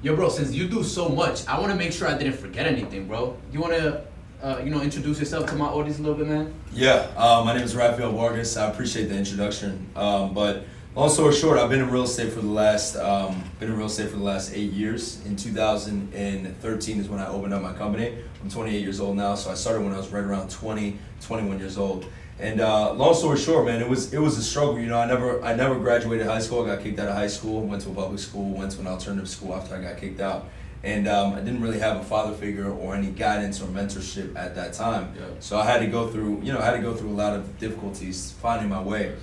Yo, bro, since you do so much, I want to make sure I didn't forget anything, bro. You want to, introduce yourself to my audience a little bit, man? Yeah, my name is Raphael Vargas. I appreciate the introduction. But long story short, I've been in real estate for the last 8 years. In 2013 is when I opened up my company. I'm 28 years old now, so I started when I was right around 20, 21 years old. And long story short, man, it was a struggle. You know, I never graduated high school. I got kicked out of high school. Went to a public school. Went to an alternative school after I got kicked out. And I didn't really have a father figure or any guidance or mentorship at that time. Yeah. So I had to go through a lot of difficulties finding my way.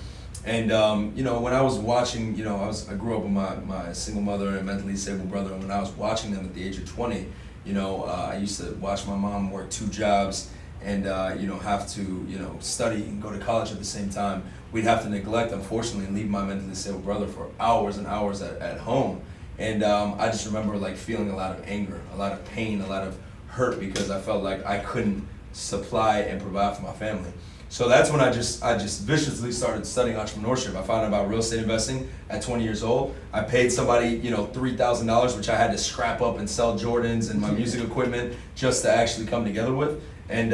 And when I was watching, I grew up with my single mother and mentally disabled brother. And when I was watching them at the age of 20, I used to watch my mom work 2 jobs and have to study and go to college at the same time. We'd have to neglect, unfortunately, and leave my mentally disabled brother for hours and hours at home. And I just remember like feeling a lot of anger, a lot of pain, a lot of hurt because I felt like I couldn't supply and provide for my family. So that's when I just viciously started studying entrepreneurship. I found out about real estate investing at 20 years old. I paid somebody, $3,000, which I had to scrap up and sell Jordans and my music equipment just to actually come together with. And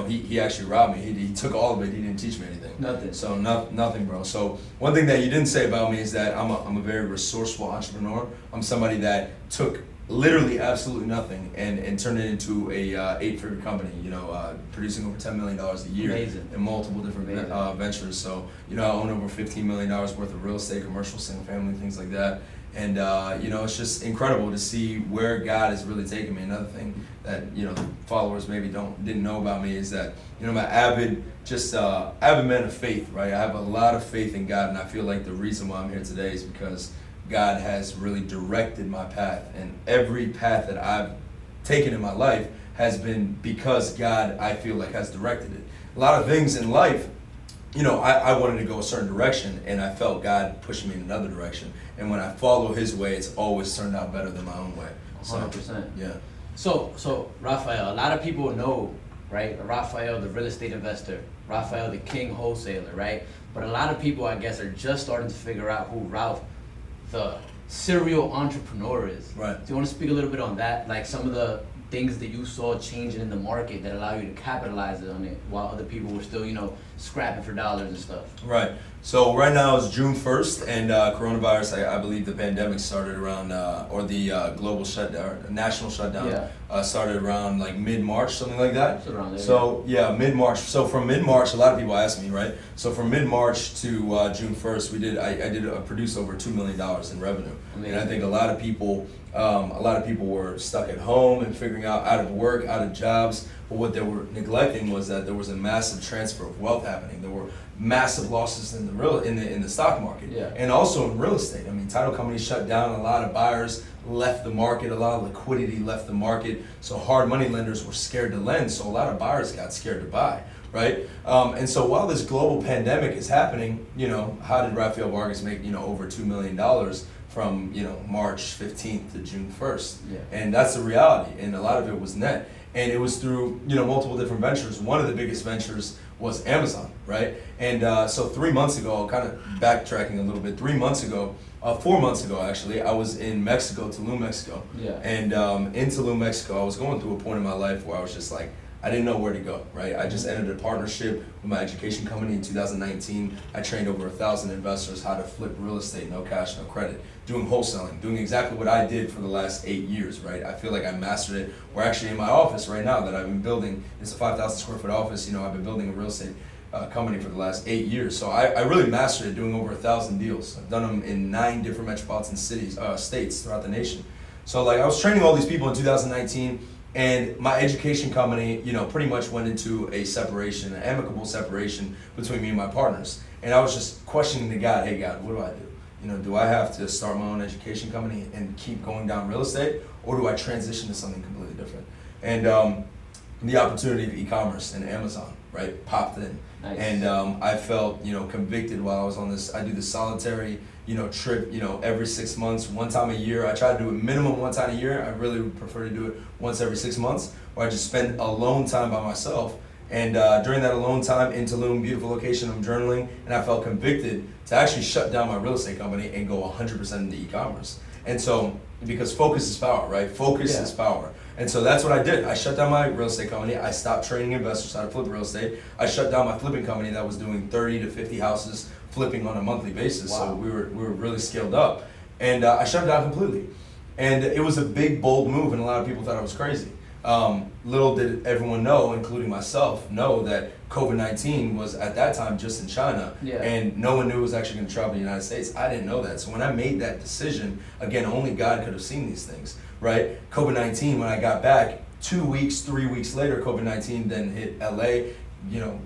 he actually robbed me. He took all of it. He didn't teach me anything. Nothing. So nothing, bro. So one thing that you didn't say about me is that I'm a very resourceful entrepreneur. I'm somebody that took literally absolutely nothing and turned it into a 8-figure company. Producing over $10 million a year. Amazing. In multiple different ventures. So I own over $15 million worth of real estate, commercial, single family, things like that. And it's just incredible to see where God has really taken me. Another thing that followers maybe didn't know about me is that I'm an avid man of faith, right? I have a lot of faith in God, and I feel like the reason why I'm here today is because God has really directed my path, and every path that I've taken in my life has been because God, I feel like, has directed it. A lot of things in life, I wanted to go a certain direction, and I felt God pushing me in another direction. And when I follow His way, it's always turned out better than my own way. 100%. Yeah. So Raphael, a lot of people know, right? Raphael, the real estate investor. Raphael, the king wholesaler, right? But a lot of people, I guess, are just starting to figure out who Ralph, the serial entrepreneur, is. Right. Do you want to speak a little bit on that? Like some of the things that you saw changing in the market that allow you to capitalize on it while other people were still, scrapping for dollars and stuff. Right. So right now it's June 1st, and coronavirus, I believe the pandemic started around, or the global shutdown, national shutdown, started around like mid-March, something like that. So around there. So yeah, mid-March. So from mid-March, a lot of people ask me, right? So from mid-March to June 1st, I produced over $2 million in revenue. Amazing. And I think a lot of people were stuck at home and figuring out of work, out of jobs. But what they were neglecting was that there was a massive transfer of wealth happening. There were massive losses in the stock market, and also in real estate. I mean, title companies shut down. A lot of buyers left the market. A lot of liquidity left the market. So hard money lenders were scared to lend. So a lot of buyers got scared to buy. Right, and so while this global pandemic is happening, how did Raphael Vargas make over $2 million from March 15th to June 1st? Yeah. And that's the reality, and a lot of it was net, and it was through multiple different ventures. One of the biggest ventures was Amazon, right? And so 3 months ago, kind of backtracking a little bit, 4 months ago actually, I was in Mexico, Tulum, Mexico. Yeah. And in Tulum, Mexico, I was going through a point in my life where I was just like, I didn't know where to go, right? I just entered a partnership with my education company in 2019. I trained over 1,000 investors how to flip real estate, no cash, no credit, doing wholesaling, doing exactly what I did for the last 8 years, right? I feel like I mastered it. We're actually in my office right now that I've been building. It's a 5,000 square foot office. I've been building a real estate company for the last 8 years. So I really mastered it, doing over 1,000 deals. I've done them in 9 different metropolitan states throughout the nation. So I was training all these people in 2019. And my education company, pretty much went into a separation, an amicable separation between me and my partners. And I was just questioning to God, hey God, what do I do? Do I have to start my own education company and keep going down real estate, or do I transition to something completely different? And the opportunity of e-commerce and Amazon, right, popped in. Nice. And I felt, convicted while I was on this. I do this solitary, trip, every 6 months, one time a year. I try to do it minimum one time a year. I really would prefer to do it once every 6 months, where I just spend alone time by myself. And during that alone time in Tulum, beautiful location, I'm journaling, and I felt convicted to actually shut down my real estate company and go 100% into e-commerce. And so because focus is power, right? Focus is power. And so that's what I did. I shut down my real estate company. I stopped training investors how to flip real estate. I shut down my flipping company that was doing 30 to 50 houses flipping on a monthly basis. Wow. So we were really scaled up. And I shut it down completely. And it was a big, bold move, and a lot of people thought I was crazy. Little did everyone know, including myself, know that COVID-19 was at that time just in China, and no one knew it was actually going to travel to the United States. I didn't know that. So when I made that decision, again, only God could have seen these things, right? COVID-19, when I got back, 2 weeks, 3 weeks later, COVID-19 then hit LA,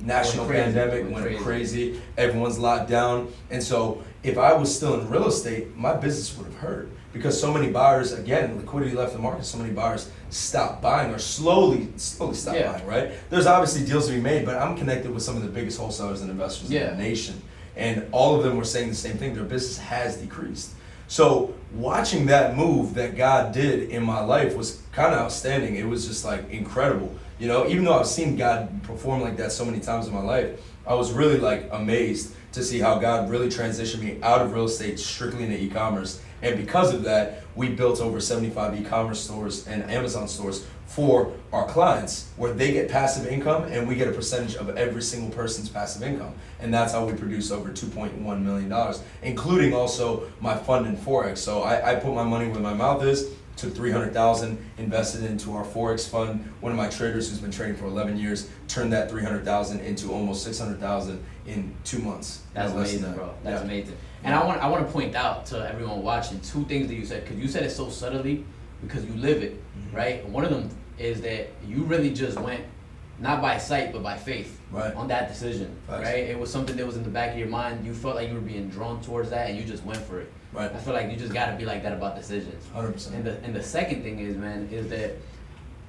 national pandemic, went crazy. Everyone's locked down. And so if I was still in real estate, my business would have hurt because so many buyers, again, liquidity left the market, so many buyers stopped buying or slowly stopped buying, right? There's obviously deals to be made, but I'm connected with some of the biggest wholesalers and investors in the nation. And all of them were saying the same thing, their business has decreased. So watching that move that God did in my life was kind of outstanding. It was just like incredible. Even though I've seen God perform like that so many times in my life, I was really like amazed to see how God really transitioned me out of real estate strictly into e-commerce. And because of that, we built over 75 e-commerce stores and Amazon stores for our clients where they get passive income and we get a percentage of every single person's passive income. And that's how we produce over $2.1 million, including also my fund in Forex. So I put my money where my mouth is, took $300,000, invested into our Forex fund. One of my traders who's been trading for 11 years turned that $300,000 into almost $600,000 in 2 months. That's amazing, bro. That's amazing. And I want to point out to everyone watching two things that you said, because you said it so subtly because you live it, right? One of them is that you really just went not by sight but by faith on that decision, right? It was something that was in the back of your mind. You felt like you were being drawn towards that, and you just went for it. Right. I feel like you just got to be like that about decisions. 100%. And the second thing is, man, is that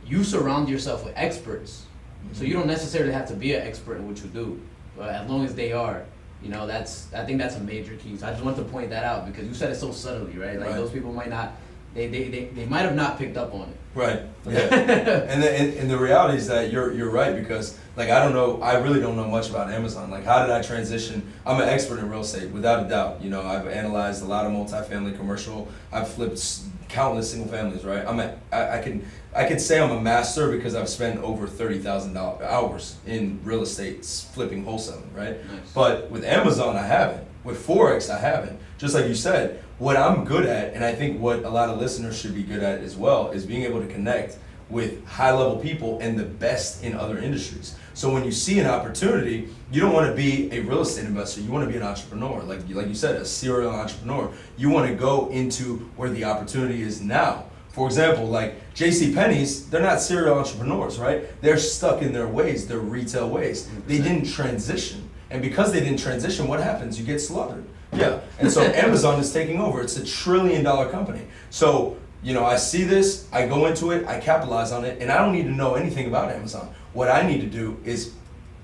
you surround yourself with experts. So you don't necessarily have to be an expert in what you do, but as long as they are, I think that's a major key. So I just want to point that out because you said it so subtly, right? Like those people might not, they might have not picked up on it. Right. Yeah. and the reality is that you're right because like I really don't know much about Amazon. Like how did I transition? I'm an expert in real estate without a doubt. I've analyzed a lot of multifamily commercial. I've flipped countless single families. Right. I can say I'm a master because I've spent over 30,000 hours in real estate flipping wholesaling. Right. Nice. But with Amazon I haven't. With Forex I haven't. Just like you said. What I'm good at, and I think what a lot of listeners should be good at as well, is being able to connect with high-level people and the best in other industries. So when you see an opportunity, you don't want to be a real estate investor. You want to be an entrepreneur, like you said, a serial entrepreneur. You want to go into where the opportunity is now. For example, like JCPenney's, they're not serial entrepreneurs, right? They're stuck in their ways, their retail ways. 100%. They didn't transition. And because they didn't transition, what happens? You get slaughtered. Yeah, and so Amazon is taking over. It's $1 trillion company. So, I see this, I go into it, I capitalize on it, and I don't need to know anything about Amazon. What I need to do is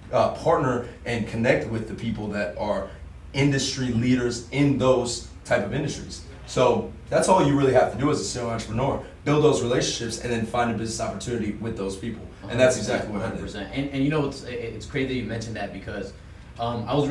partner and connect with the people that are industry leaders in those type of industries. So that's all you really have to do as a serial entrepreneur, build those relationships and then find a business opportunity with those people. And that's exactly what I did. 100%. And it's crazy that you mentioned that because I was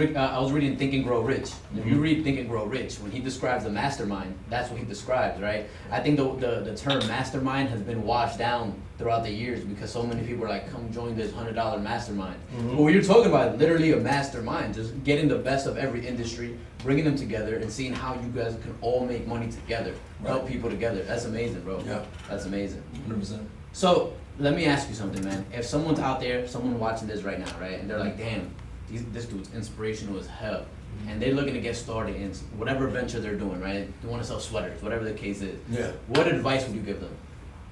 reading Think and Grow Rich. If you read Think and Grow Rich, when he describes the mastermind, that's what he describes, right? I think the term mastermind has been washed down throughout the years because so many people are like, come join this $100 mastermind. But what you're talking about, literally a mastermind, just getting the best of every industry, bringing them together and seeing how you guys can all make money together, help people together. That's amazing, bro. Yeah. That's amazing. 100%. So let me ask you something, man. If someone's out there, someone watching this right now, right, and they're like, damn, this dude's inspirational as hell, and they're looking to get started in whatever venture they're doing, right? They want to sell sweaters, whatever the case is. Yeah. What advice would you give them?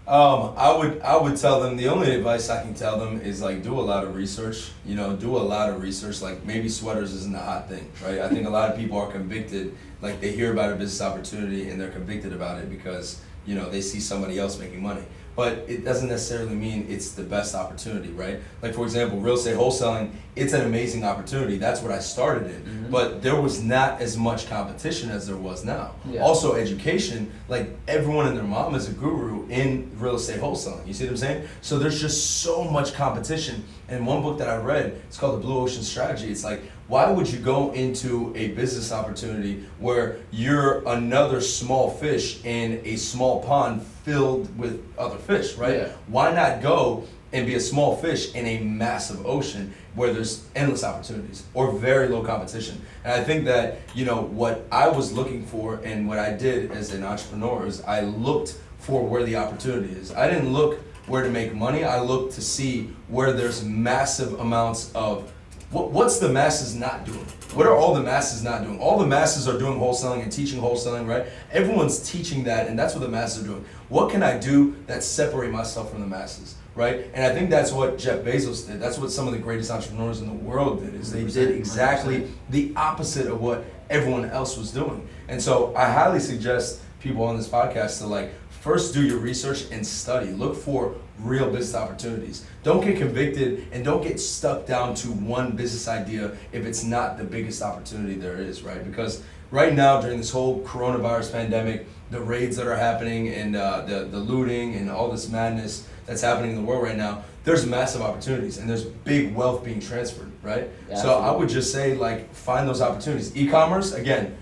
I would tell them, the only advice I can tell them is like do a lot of research. Do a lot of research. Like maybe sweaters isn't a hot thing, right? I think a lot of people are convicted, like they hear about a business opportunity and they're convicted about it because they see somebody else making money. but it doesn't necessarily mean it's the best opportunity, right? Like for example, real estate wholesaling, it's an amazing opportunity. That's what I started in, but there was not as much competition as there was now. Yeah. Also education, like everyone and their mom is a guru in real estate wholesaling. You see what I'm saying? So there's just so much competition. And one book that I read, it's called The Blue Ocean Strategy. It's like, why would you go into a business opportunity where you're another small fish in a small pond filled with other fish, right? Yeah. Why not go and be a small fish in a massive ocean where there's endless opportunities or very low competition? And I think that, you know, what I was looking for and what I did as an entrepreneur is I looked for where the opportunity is. I didn't look where to make money. I looked to see where there's massive amounts of what's the masses not doing? What are all the masses not doing? All the masses are doing wholesaling and teaching wholesaling, right? Everyone's teaching that, and that's what the masses are doing. What can I do that separate myself from the masses, right? And I think that's what Jeff Bezos did. That's what some of the greatest entrepreneurs in the world did, is they did exactly the opposite of what everyone else was doing. And so I highly suggest people on this podcast to like, first do your research and study. Look for real business opportunities. Don't get convicted and don't get stuck down to one business idea if it's not the biggest opportunity there is, right? Because right now during this whole coronavirus pandemic, the raids that are happening and the looting and all this madness that's happening in the world right now, there's massive opportunities and there's big wealth being transferred, right? Yeah, so I would just say like find those opportunities. E-commerce, again,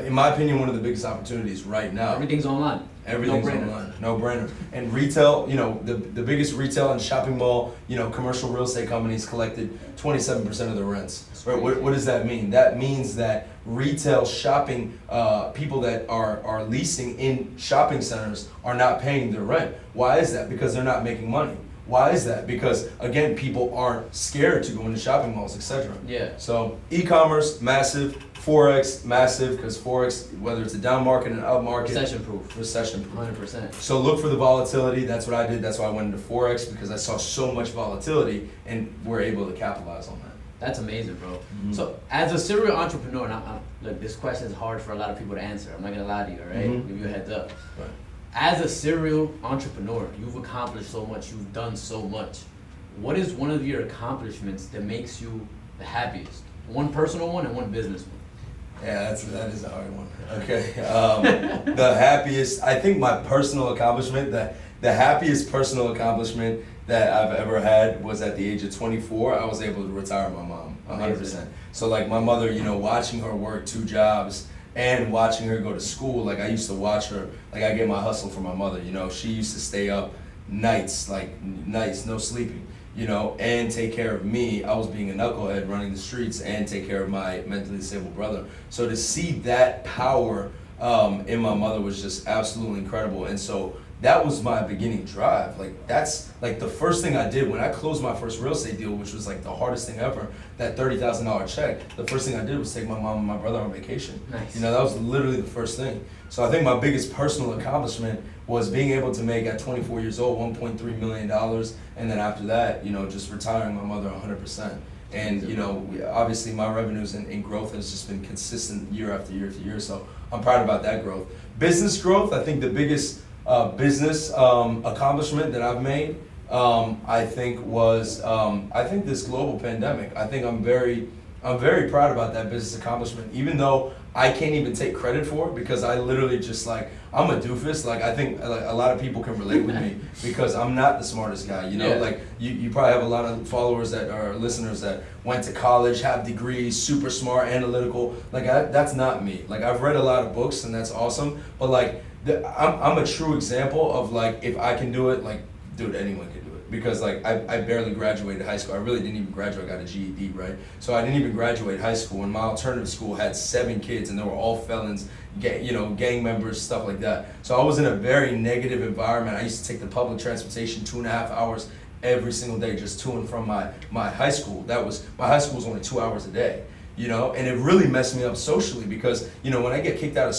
in my opinion, one of the biggest opportunities right now. Everything's online. Everything's online, no brainer. And retail, you know, the biggest retail and shopping mall, you know, commercial real estate companies collected 27% of the rents. Right? What does that mean? That means that retail shopping, people that are leasing in shopping centers are not paying their rent. Why is that? Because they're not making money. Why is that? Because again, people aren't scared to go into shopping malls, etc. Yeah. So e-commerce, massive. Forex, massive, because Forex, whether it's a down market and an up market, Recession proof. 100%. So look for the volatility. That's what I did. That's why I went into Forex, because I saw so much volatility and we're able to capitalize on that. That's amazing, bro. So as a serial entrepreneur, and look, this question is hard for a lot of people to answer. I'm not gonna lie to you, all right? Give you a heads up. Right. As a serial entrepreneur, you've accomplished so much, you've done so much. What is one of your accomplishments that makes you the happiest? One personal one and one business one. Yeah, that is a hard one. Okay, the happiest, I think my personal accomplishment, the happiest personal accomplishment that I've ever had was at the age of 24, I was able to retire my mom, 100%. So like my mother, you know, watching her work 2 jobs and watching her go to school, like I used to watch her, like I get my hustle from my mother, you know, she used to stay up nights, no sleeping. You know, and take care of me. I was being a knucklehead running the streets and take care of my mentally disabled brother. So to see that power in my mother was just absolutely incredible. And so that was my beginning drive. Like that's like the first thing I did when I closed my first real estate deal, which was like the hardest thing ever, that $30,000 check. The first thing I did was take my mom and my brother on vacation. Nice. You know, that was literally the first thing. So I think my biggest personal accomplishment was being able to make at 24 years old $1.3 million, and then after that, you know, just retiring my mother 100%. And you know, obviously my revenues and growth has just been consistent year after year after year. So I'm proud about that growth. Business growth, I think the biggest business accomplishment that I've made, I think was this global pandemic. I think I'm very proud about that business accomplishment, even though I can't even take credit for it, because I literally just like, I'm a doofus. Like I think like, a lot of people can relate with me because I'm not the smartest guy, you know. Yeah. Like you probably have a lot of followers that are listeners that went to college, have degrees, super smart, analytical. Like that's not me. Like I've read a lot of books and that's awesome, but like I'm a true example of like, if I can do it, like dude, anyone can do it. Because like I barely graduated high school. I really didn't even graduate. I got a GED, right? So I didn't even graduate high school, and my alternative school had 7 kids, and they were all felons, gang members, stuff like that. So I was in a very negative environment. I used to take the public transportation 2.5 hours every single day just to and from my high school. My high school was only 2 hours a day. You know, and it really messed me up socially because, you know, when I get kicked out of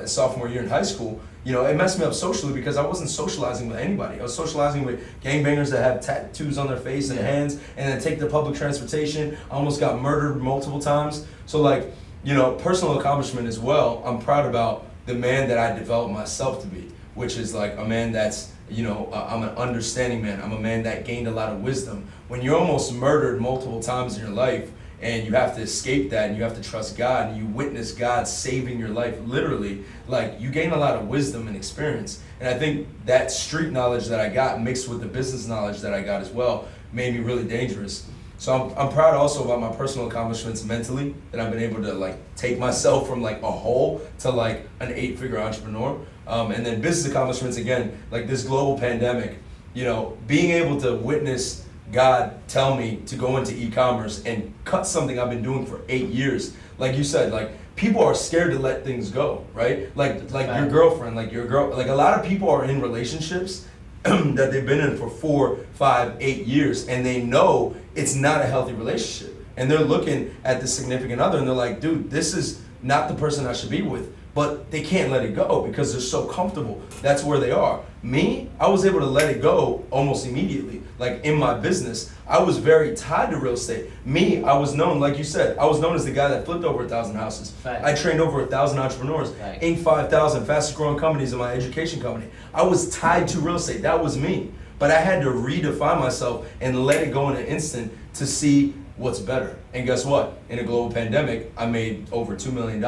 sophomore year in high school, you know, it messed me up socially because I wasn't socializing with anybody. I was socializing with gangbangers that have tattoos on their face and hands, and then take the public transportation. I almost got murdered multiple times. So like, you know, personal accomplishment as well. I'm proud about the man that I developed myself to be. which is like a man that's, I'm an understanding man. I'm a man that gained a lot of wisdom. When you're almost murdered multiple times in your life, and you have to escape that, and you have to trust God, and you witness God saving your life, literally, like, you gain a lot of wisdom and experience. And I think that street knowledge that I got mixed with the business knowledge that I got as well made me really dangerous. So I'm proud also about my personal accomplishments mentally, that I've been able to like take myself from like a hole to like an 8-figure entrepreneur. And then business accomplishments, again, like this global pandemic, being able to witness God tell me to go into e-commerce and cut something I've been doing for 8 years. Like you said, like people are scared to let things go, right? Like your girlfriend, like your girl, like a lot of people are in relationships that they've been in for 4, 5, 8 years, and they know it's not a healthy relationship. And they're looking at the significant other and they're like, dude, this is not the person I should be with. But they can't let it go because they're so comfortable. That's where they are. Me, I was able to let it go almost immediately. Like in my business, I was very tied to real estate. Me, I was known, like you said, I was known as the guy that flipped over 1,000 houses. Fact. I trained over 1,000 entrepreneurs, Inc. 5,000 fastest growing companies in my education company. I was tied to real estate. That was me. But I had to redefine myself and let it go in an instant to see what's better. And guess what? In a global pandemic, I made over $2 million,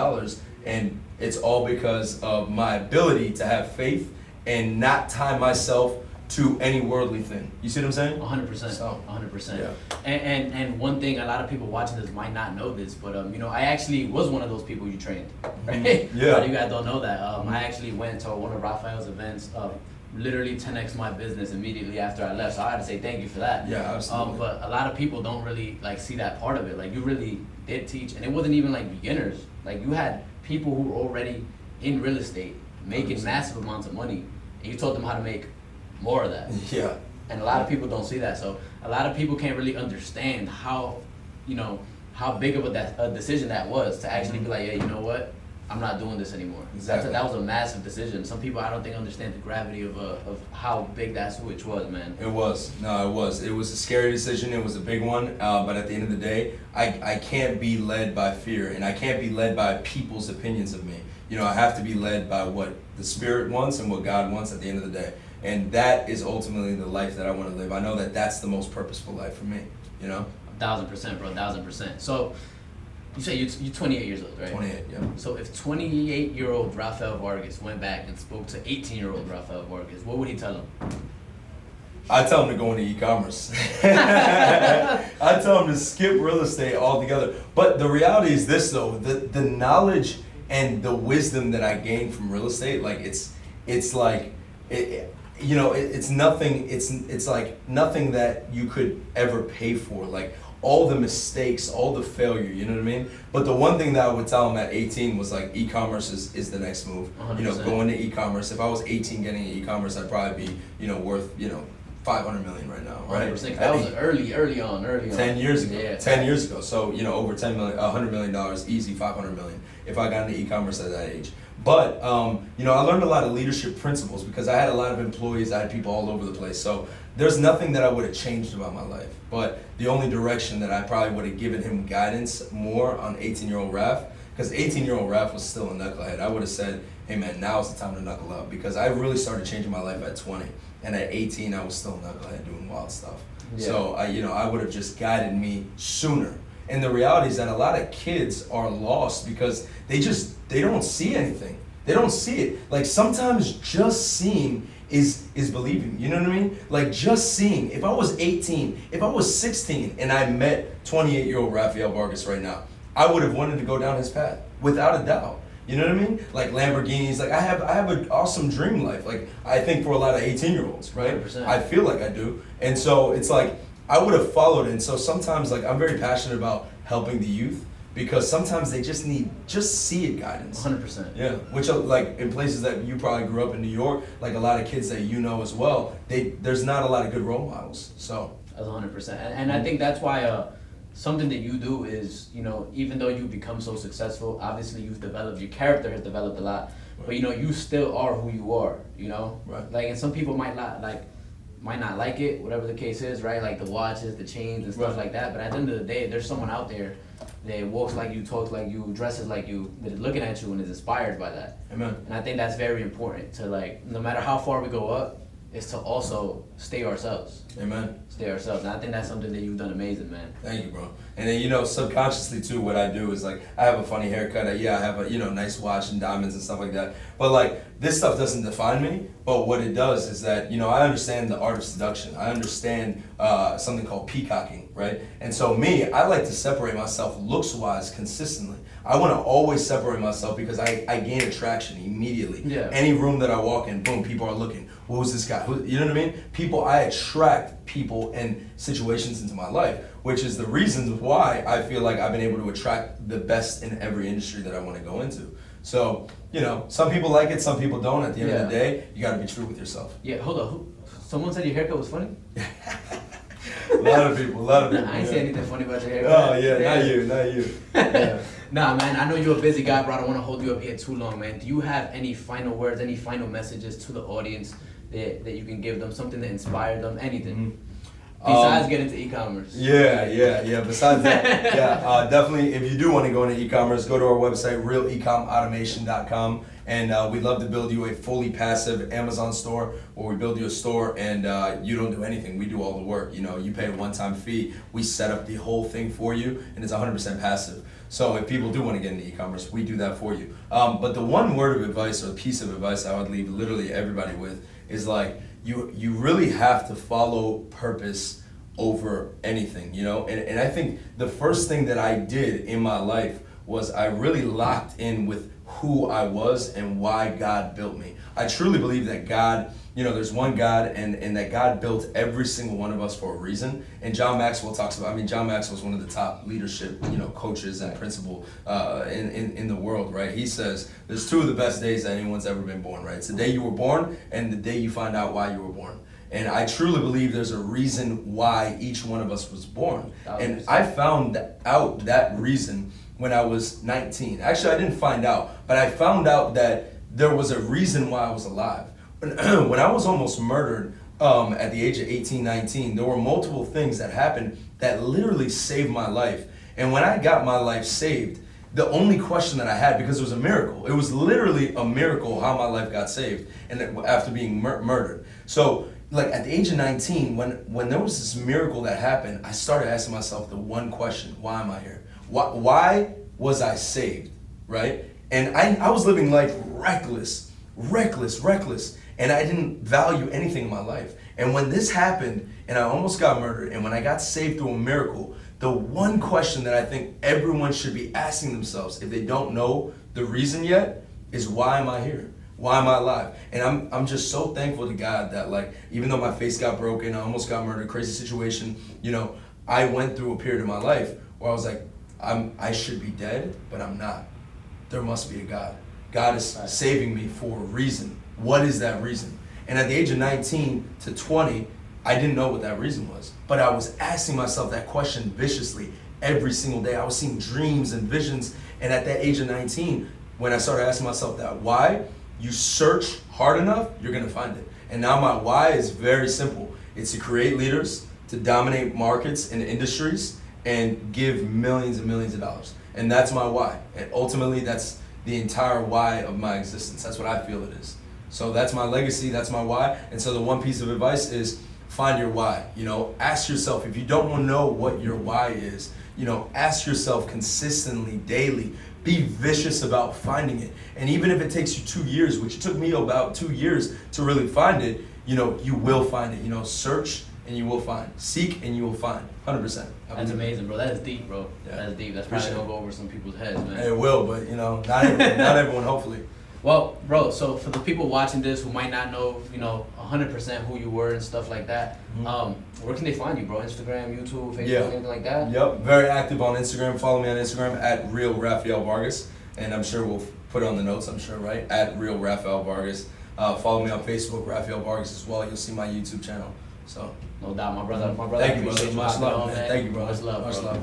and it's all because of my ability to have faith and not tie myself to any worldly thing. You see what I'm saying? 100%. So, 100%. Yeah. And one thing, a lot of people watching this might not know this, but I actually was one of those people you trained, right? Yeah. A lot of you guys don't know that. I actually went to one of Raphael's events, literally 10x my business immediately after I left. So I had to say thank you for that. Yeah, absolutely. But a lot of people don't really like see that part of it. Like you really did teach, and it wasn't even like beginners. Like you had people who were already in real estate making 100%. massive amounts of money, and you taught them how to make more of that. Yeah. And a lot of people don't see that. So a lot of people can't really understand how, how big of a decision that was to actually be like, yeah, you know what? I'm not doing this anymore. Exactly. That was a massive decision. Some people I don't think understand the gravity of how big that switch was, man. It was. No, it was. It was a scary decision. It was a big one. But at the end of the day, I can't be led by fear, and I can't be led by people's opinions of me. I have to be led by what the Spirit wants and what God wants at the end of the day. And that is ultimately the life that I want to live. I know that that's the most purposeful life for me, 1,000%, bro, 1,000%. So you say you're 28 years old, right? 28, yeah. So if 28-year-old Raphael Vargas went back and spoke to 18-year-old Raphael Vargas, what would he tell him? I tell him to go into e-commerce. I tell him to skip real estate altogether. But the reality is this, though: the knowledge and the wisdom that I gained from real estate, like it's nothing. It's like nothing that you could ever pay for. Like all the mistakes, all the failure. You know what I mean? But the one thing that I would tell him at 18 was like e-commerce is the next move. 100%. Going to e-commerce. If I was 18 getting into e-commerce, I'd probably be worth 500 million right now, right? 100%. That was early on. 10 years ago. Yeah. 10 years ago. So, over $100 million, easy, 500 million if I got into e-commerce at that age. But, I learned a lot of leadership principles because I had a lot of employees, I had people all over the place. So there's nothing that I would have changed about my life. But the only direction that I probably would have given him guidance more on 18-year-old Raph, because 18-year-old Raph was still a knucklehead, I would have said, hey man, now's the time to knuckle up, because I really started changing my life at 20. And at 18, I was still a knucklehead doing wild stuff. Yeah. So I would have just guided me sooner. And the reality is that a lot of kids are lost because they don't see anything. They don't see it. Like sometimes just seeing is believing. You know what I mean? Like just seeing. If I was 18, if I was 16 and I met 28-year-old Raphael Vargas right now, I would have wanted to go down his path without a doubt. You know what I mean? Like Lamborghinis, like I have an awesome dream life. Like I think for a lot of 18-year-olds, right? 100%. I feel like I do. And so it's like I would have followed it. And so sometimes like I'm very passionate about helping the youth because sometimes they just need see it guidance. 100%. Yeah, which like in places that you probably grew up in New York, like a lot of kids that as well, there's not a lot of good role models. So That's 100%. And I think that's why something that you do is, even though you become so successful, obviously your character has developed a lot, but you still are who you are, Right. Like, and some people might not like it, whatever the case is, right? Like the watches, the chains and stuff Right. like that. But at the end of the day, there's someone out there that walks like you, talks like you, dresses like you, that is looking at you and is inspired by that. Amen. And I think that's very important to, like, no matter how far we go up, is to also stay ourselves. Amen. Stay ourselves. And I think that's something that you've done amazing, man. Thank you, bro. And then, you know, subconsciously too, what I do is, like, I have a funny haircut. I have a, you know, nice watch and diamonds and stuff like that. But, like, this stuff doesn't define me. But what it does is that, you know, I understand the art of seduction. I understand something called peacocking, right? And so me, I like to separate myself looks-wise consistently. I want to always separate myself because I gain attraction immediately. Yeah. Any room that I walk in, boom, people are looking. Who's this guy? You know what I mean? I attract people and situations into my life, which is the reason why I feel like I've been able to attract the best in every industry that I want to go into. So, you know, some people like it, some people don't. At the end of the day, you got to be true with yourself. Yeah, hold on. Someone said your haircut was funny? A lot of people. Nah, I ain't say anything funny about your haircut. Oh, yeah, not you. Yeah. Nah, man, I know you're a busy guy, bro. I don't want to hold you up here too long, man. Do you have any final words, any final messages to the audience that you can give them, something that inspired them, anything? Besides getting into e-commerce. Yeah. Besides that, definitely, if you do want to go into e-commerce, go to our website, realecomautomation.com. And we'd love to build you a fully passive Amazon store where we build you a store and you don't do anything. We do all the work. You know, you pay a one-time fee. We set up the whole thing for you, and it's 100% passive. So if people do want to get into e-commerce, we do that for you. But the one word of advice or piece of advice I would leave literally everybody with is, like, you really have to follow purpose over anything, you know? And I think the first thing that I did in my life was I really locked in with who I was and why God built me. I truly believe that God, you know, there's one God and that God built every single one of us for a reason. And John Maxwell talks about, John Maxwell's one of the top leadership, you know, coaches and principal in the world, right? He says there's two of the best days that anyone's ever been born, right? It's the day you were born and the day you find out why you were born. And I truly believe there's a reason why each one of us was born. And I found out that reason when I was 19. Actually, I didn't find out, but I found out that there was a reason why I was alive. When I was almost murdered at the age of 18, 19, there were multiple things that happened that literally saved my life. And when I got my life saved, the only question that I had, because it was a miracle, it was literally a miracle how my life got saved and after being murdered. So, like, at the age of 19, when there was this miracle that happened, I started asking myself the one question: why am I here? Why was I saved, right? And I was living life reckless, and I didn't value anything in my life. And when this happened, and I almost got murdered, and when I got saved through a miracle, the one question that I think everyone should be asking themselves, if they don't know the reason yet, is why am I here? Why am I alive? And I'm just so thankful to God that, like, even though my face got broken, I almost got murdered, crazy situation, you know, I went through a period of my life where I was like, I should be dead, but I'm not. There must be a God. God is saving me for a reason. What is that reason? And at the age of 19 to 20, I didn't know what that reason was. But I was asking myself that question viciously every single day. I was seeing dreams and visions. And at that age of 19, when I started asking myself that why, you search hard enough, you're going to find it. And now my why is very simple. It's to create leaders, to dominate markets and industries, and give millions and millions of dollars. And that's my why. And ultimately, that's the entire why of my existence. That's what I feel it is. So that's my legacy, that's my why. And so the one piece of advice is find your why. You know, ask yourself, if you don't want to know what your why is, you know, ask yourself consistently, daily. Be vicious about finding it. And even if it takes you 2 years, which it took me about 2 years to really find it, you know, you will find it. You know, search and you will find. Seek and you will find. 100%. That's amazing, bro. That is deep, bro. Yeah. That's deep. That's probably gonna go over some people's heads, man. It will, but, you know, not everyone, hopefully. Well, bro, so for the people watching this who might not know, you know, 100% who you were and stuff like that, where can they find you, bro? Instagram, YouTube, Facebook, anything like that? Yep, very active on Instagram. Follow me on Instagram at Real Raphael Vargas, and I'm sure we'll put it on the notes, I'm sure, right? At Real Raphael Vargas. Follow me on Facebook, Raphael Vargas as well. You'll see my YouTube channel. So, no doubt, my brother. Thank you, brother. Appreciate Much love, man. man. Thank you, bro. Much love, bro.